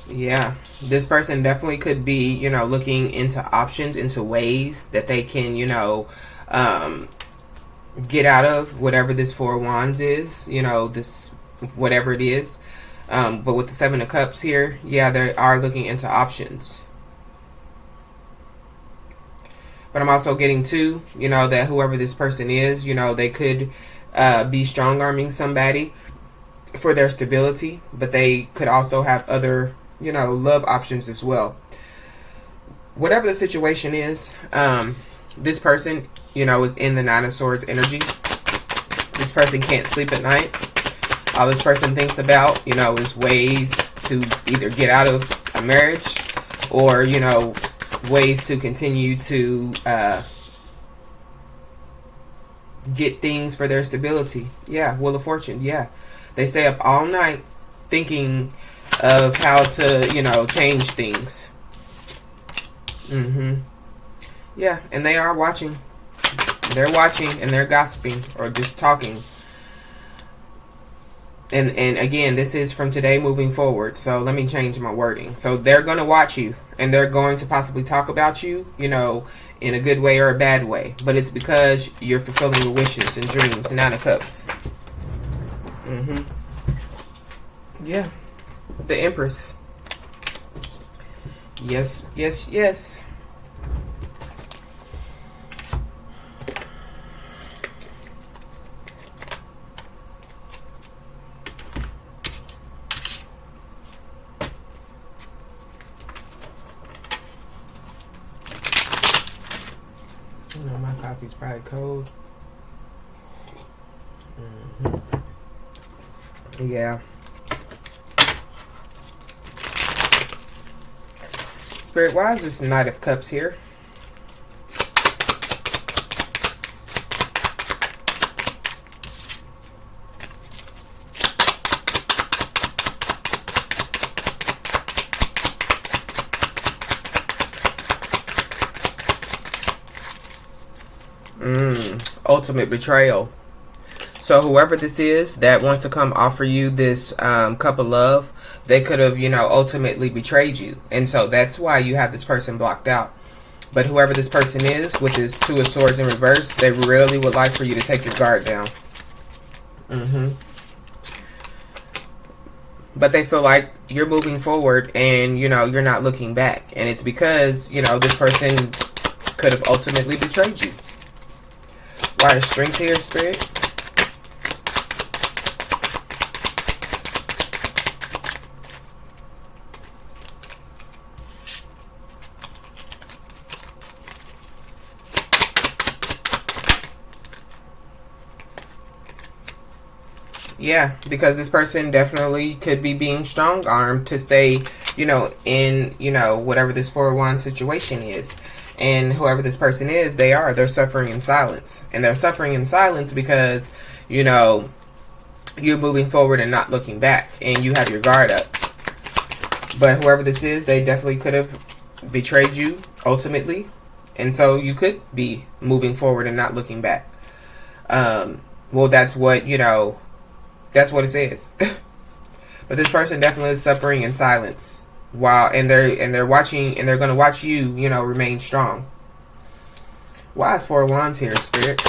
A: Yeah, this person definitely could be, you know, looking into options, into ways that they can, you know, get out of whatever this Four of Wands is, you know, this, whatever it is. But with the Seven of Cups here, yeah, they are looking into options. But I'm also getting too, you know, that whoever this person is, you know, they could be strong-arming somebody for their stability, but they could also have other, you know, love options as well. Whatever the situation is, this person, you know, is in the Nine of Swords energy. This person can't sleep at night. All this person thinks about, you know, is ways to either get out of a marriage or, you know, ways to continue to get things for their stability. Yeah, Wheel of Fortune, yeah. They stay up all night thinking of how to, you know, change things. Yeah, and they are watching. They're watching and they're gossiping or just talking. And again, this is from today moving forward. So let me change my wording. So they're going to watch you and they're going to possibly talk about you, you know, in a good way or a bad way. But it's because you're fulfilling your wishes and dreams. Nine of Cups. Yeah. The Empress. Yes, yes, yes. You know, my coffee's probably cold. Yeah. Spirit, why is this Knight of Cups here? Ultimate betrayal. So whoever this is that wants to come offer you this cup of love, they could have, ultimately betrayed you. And so that's why you have this person blocked out. But whoever this person is with this Two of Swords in reverse, they really would like for you to take your guard down. But they feel like you're moving forward and, you're not looking back. And it's because, this person could have ultimately betrayed you. Why is strength here, Spirit? Yeah, because this person definitely could be being strong-armed to stay, in, whatever this Four of Wands situation is. And whoever this person is, they're suffering in silence. And they're suffering in silence because, you're moving forward and not looking back. And you have your guard up. But whoever this is, they definitely could have betrayed you, ultimately. And so you could be moving forward and not looking back. Well, that's what, that's what it says. But this person definitely is suffering in silence. And they're watching, and they're going to watch you, remain strong. Why is Four of Wands here, Spirit?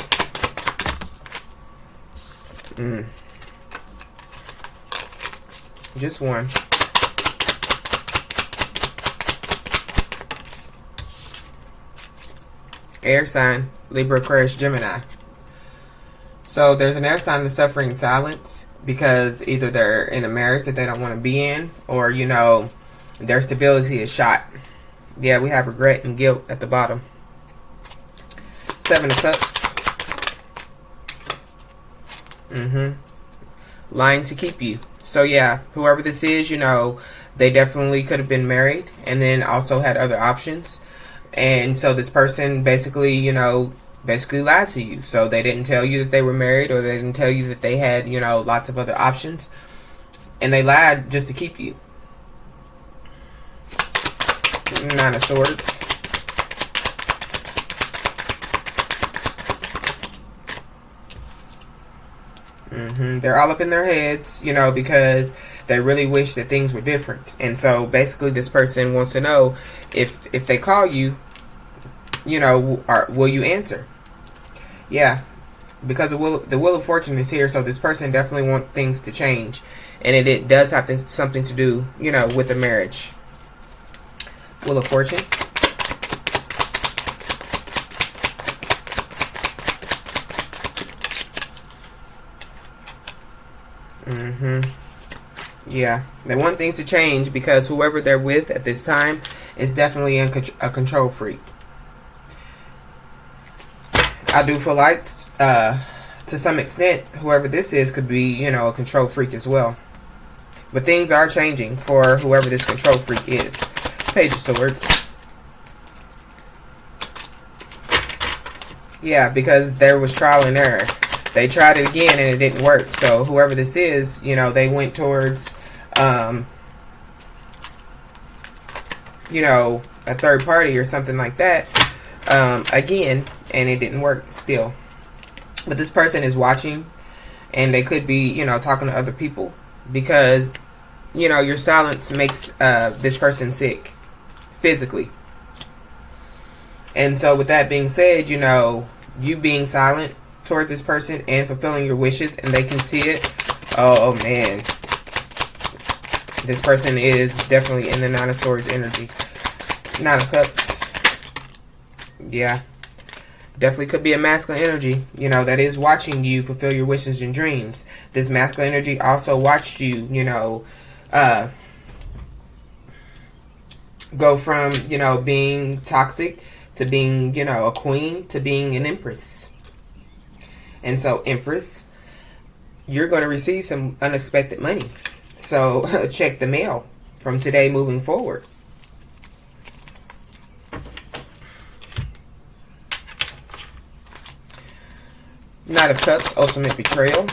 A: Just one. Air sign, Libra, Aquarius, Gemini. So there's an air sign that's suffering in silence because either they're in a marriage that they don't want to be in, or, their stability is shot. Yeah, we have regret and guilt at the bottom. Seven of Cups. Lying to keep you. So yeah, whoever this is, they definitely could have been married and then also had other options. And so this person basically, basically lied to you. So they didn't tell you that they were married, or they didn't tell you that they had, lots of other options. And they lied just to keep you. Nine of Swords. They're all up in their heads, because they really wish that things were different. And so basically this person wants to know if they call you, will you answer? Yeah, because the Wheel of Fortune is here, so this person definitely wants things to change. And it does have something to do, with the marriage. Wheel of Fortune. Yeah, they want things to change because whoever they're with at this time is definitely a control freak. I do feel like, to some extent, whoever this is could be, a control freak as well. But things are changing for whoever this control freak is. Page of Swords. Yeah, because there was trial and error. They tried it again and it didn't work. So whoever this is, they went towards, a third party or something like that, again, and it didn't work still. But this person is watching, and they could be, talking to other people because, your silence makes this person sick physically. And so with that being said, you being silent towards this person and fulfilling your wishes, and they can see it. Oh man, this person is definitely in the Nine of Swords energy. Nine of Cups. Yeah, definitely could be a masculine energy, that is watching you fulfill your wishes and dreams. This masculine energy also watched you, go from, being toxic to being, a queen to being an empress. And so, Empress, you're going to receive some unexpected money. So, check the mail from today moving forward. Knight of Cups, ultimate betrayal.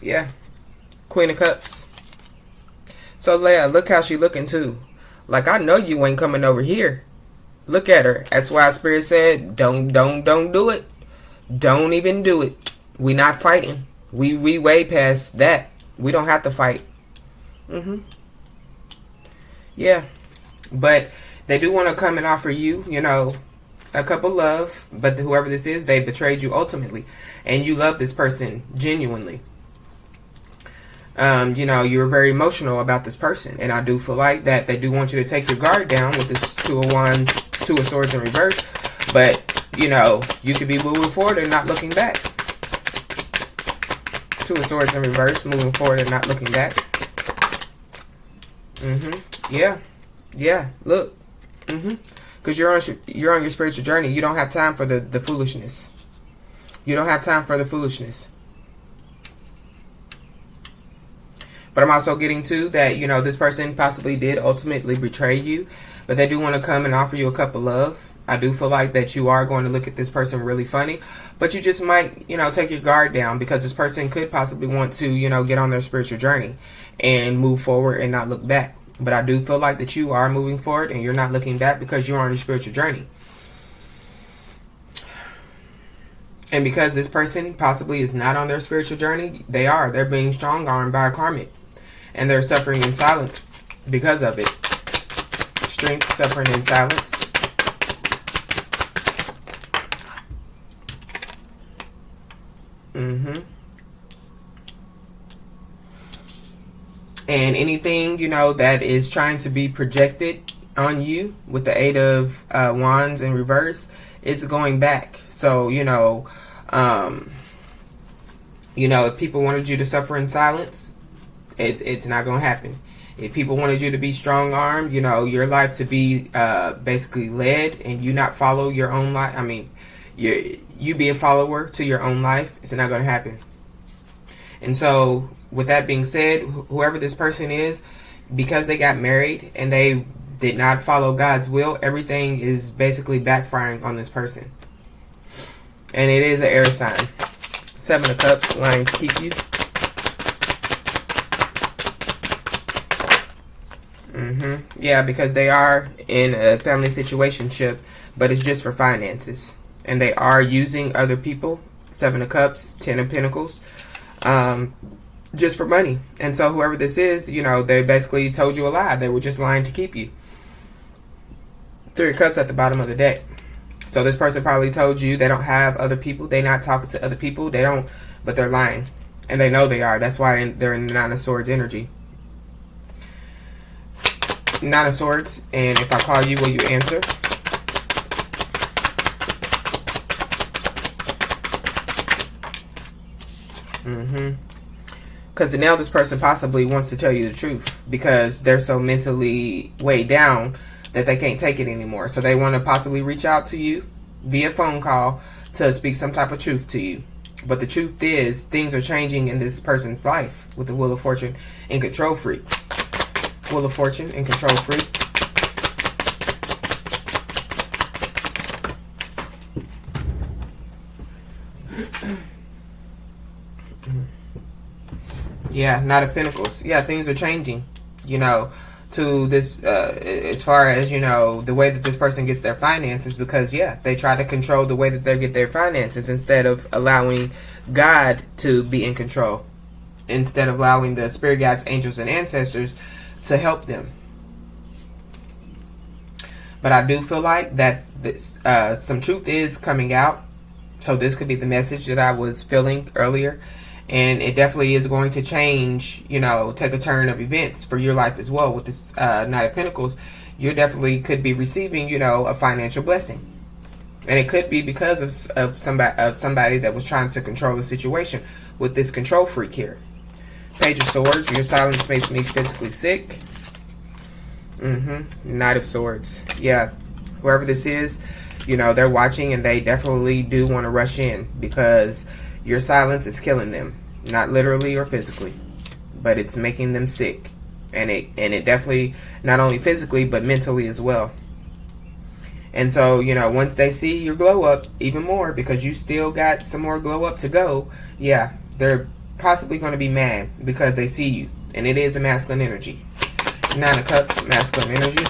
A: Yeah. Queen of Cups. So, Leah, look how she looking too. Like, I know you ain't coming over here. Look at her. That's why Spirit said, don't do it. Don't even do it. We not fighting. We way past that. We don't have to fight. Yeah. But they do want to come and offer you, you know, a cup of love. But whoever this is, they betrayed you ultimately. And you love this person genuinely. You know, you're very emotional about this person. And I do feel like that they do want you to take your guard down with this Two of Wands, Two of Swords in reverse. But, you know, you could be moving forward and not looking back. Two of Swords in reverse, moving forward and not looking back. Yeah. Yeah, look. Because you're on your spiritual journey. You don't have time for the foolishness. You don't have time for the foolishness. But I'm also getting to that, you know, this person possibly did ultimately betray you. But they do want to come and offer you a cup of love. I do feel like that you are going to look at this person really funny. But you just might, you know, take your guard down. Because this person could possibly want to, you know, get on their spiritual journey. And move forward and not look back. But I do feel like that you are moving forward. And you're not looking back because you're on your spiritual journey. And because this person possibly is not on their spiritual journey, they're being strong-armed by a karmic. And they're suffering in silence because of it. Strength, suffering in silence. And anything, you know, that is trying to be projected on you with the Eight of Wands in reverse, it's going back. So, you know, if people wanted you to suffer in silence, it's not going to happen. If people wanted you to be strong-armed, you know, your life to be basically led and you not follow your own life, I mean, you be a follower to your own life, it's not going to happen. And so, with that being said, whoever this person is, because they got married and they did not follow God's will, everything is basically backfiring on this person. And it is an air sign. Seven of Cups, lying to keep you. Yeah, because they are in a family situationship, but it's just for finances. And they are using other people, Seven of Cups, Ten of Pentacles, just for money. And so whoever this is, you know, they basically told you a lie. They were just lying to keep you. Three of Cups at the bottom of the deck. So this person probably told you they don't have other people. They're not talking to other people. They don't, but they're lying. And they know they are. That's why they're in the Nine of Swords energy. Nine of Swords. And if I call you, will you answer? Because now this person possibly wants to tell you the truth. Because they're so mentally weighed down that they can't take it anymore. So they want to possibly reach out to you via phone call to speak some type of truth to you. But the truth is, things are changing in this person's life with the Wheel of Fortune and Control Freak. Wheel of Fortune and Control Freak. Yeah, Knight of Pentacles. Yeah, things are changing, you know, to this, as far as, you know, the way that this person gets their finances, because, yeah, they try to control the way that they get their finances instead of allowing God to be in control, instead of allowing the spirit guides, angels, and ancestors to help them. But I do feel like that this, some truth is coming out, so this could be the message that I was feeling earlier. And it definitely is going to change, you know, take a turn of events for your life as well. With this Knight of Pentacles, you definitely could be receiving, you know, a financial blessing. And it could be because of somebody that was trying to control the situation with this Control Freak here. Page of Swords, your silence makes me physically sick. Knight of Swords. Yeah, whoever this is, you know, they're watching and they definitely do want to rush in because your silence is killing them. Not literally or physically, but it's making them sick. And it definitely, not only physically, but mentally as well. And so, you know, once they see your glow up even more, because you still got some more glow up to go, yeah, they're possibly going to be mad because they see you. And it is a masculine energy. Nine of Cups, masculine energy.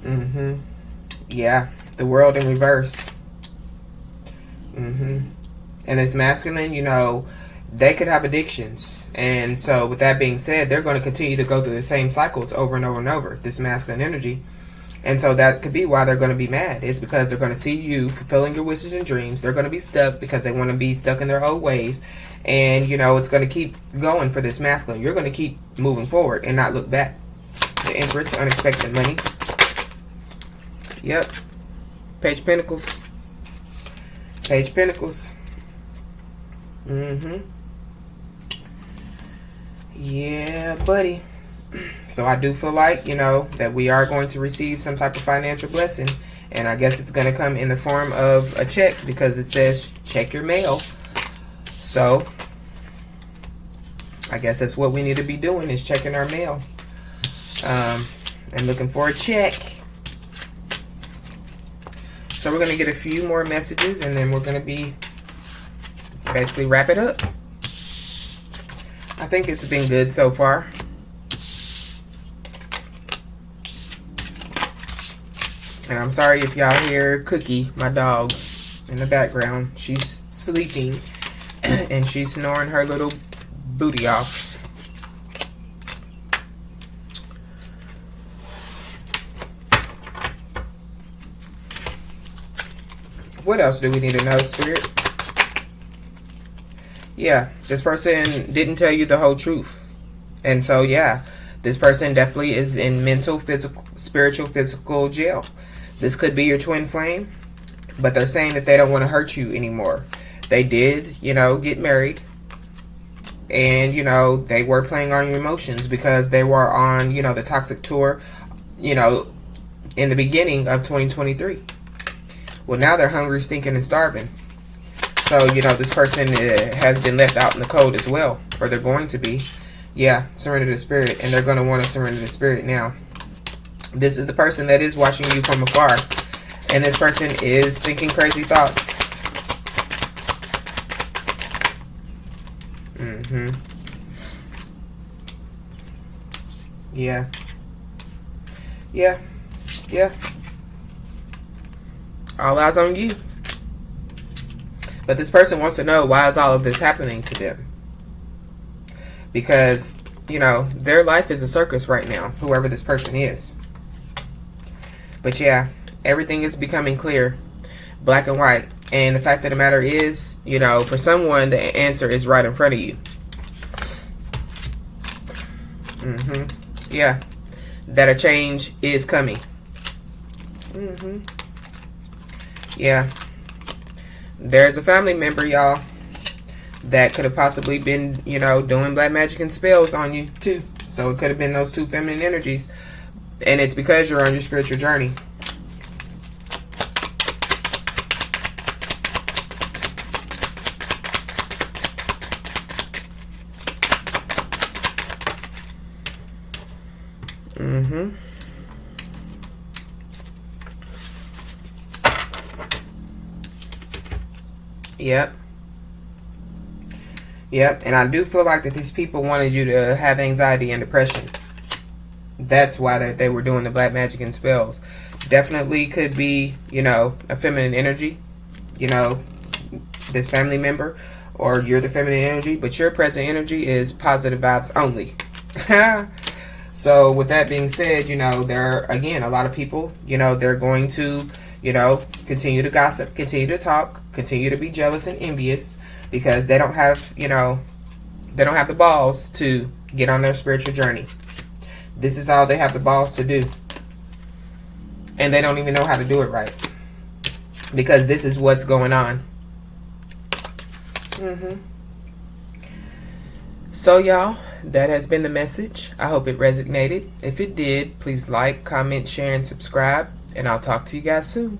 A: Mm-hmm. Yeah. The world in reverse. Mm-hmm. And this masculine, they could have addictions. And so with that being said, they're going to continue to go through the same cycles over and over and over, this masculine energy. And so that could be why they're going to be mad. It's because they're going to see you fulfilling your wishes and dreams. They're going to be stuck because they want to be stuck in their old ways. And, it's going to keep going for this masculine. You're going to keep moving forward and not look back. The Empress, unexpected money. Yep. Page of Pentacles. Page of Pentacles. Mm-hmm. Yeah, buddy. So I do feel like, that we are going to receive some type of financial blessing. And I guess it's going to come in the form of a check because it says check your mail. So I guess that's what we need to be doing, is checking our mail. And looking for a check. So we're going to get a few more messages and then we're going to be basically wrap it up. I think it's been good so far. And I'm sorry if y'all hear Cookie, my dog, in the background. She's sleeping and she's snoring her little booty off. What else do we need to know, Spirit? Yeah, this person didn't tell you the whole truth. And so, yeah, this person definitely is in mental, physical, spiritual, physical jail. This could be your twin flame, but they're saying that they don't want to hurt you anymore. They did, get married. And, they were playing on your emotions because they were on, the toxic tour, in the beginning of 2023. Well, now they're hungry, stinking, and starving. So, this person has been left out in the cold as well. Or they're going to be. Yeah, surrender to spirit. And they're going to want to surrender to spirit now. This is the person that is watching you from afar. And this person is thinking crazy thoughts. Mm-hmm. Yeah. Yeah. Yeah. All eyes on you. But this person wants to know, why is all of this happening to them? Because, their life is a circus right now, whoever this person is. But yeah, everything is becoming clear, black and white. And the fact of the matter is, for someone, the answer is right in front of you. Mm-hmm. Yeah, that a change is coming. Mm-hmm. Yeah. There's a family member, y'all, that could have possibly been, doing black magic and spells on you, too. So it could have been those two feminine energies. And it's because you're on your spiritual journey. Mm-hmm. Yep. Yep. And I do feel like that these people wanted you to have anxiety and depression. That's why they were doing the black magic and spells. Definitely could be, a feminine energy, this family member, or you're the feminine energy, but your present energy is positive vibes only. So with that being said, there are, again, a lot of people, they're going to, continue to gossip, continue to talk, continue to be jealous and envious because they don't have, they don't have the balls to get on their spiritual journey. This is all they have the balls to do. And they don't even know how to do it right. Because this is what's going on. Mm-hmm. So, y'all, that has been the message. I hope it resonated. If it did, please like, comment, share, and subscribe. And I'll talk to you guys soon.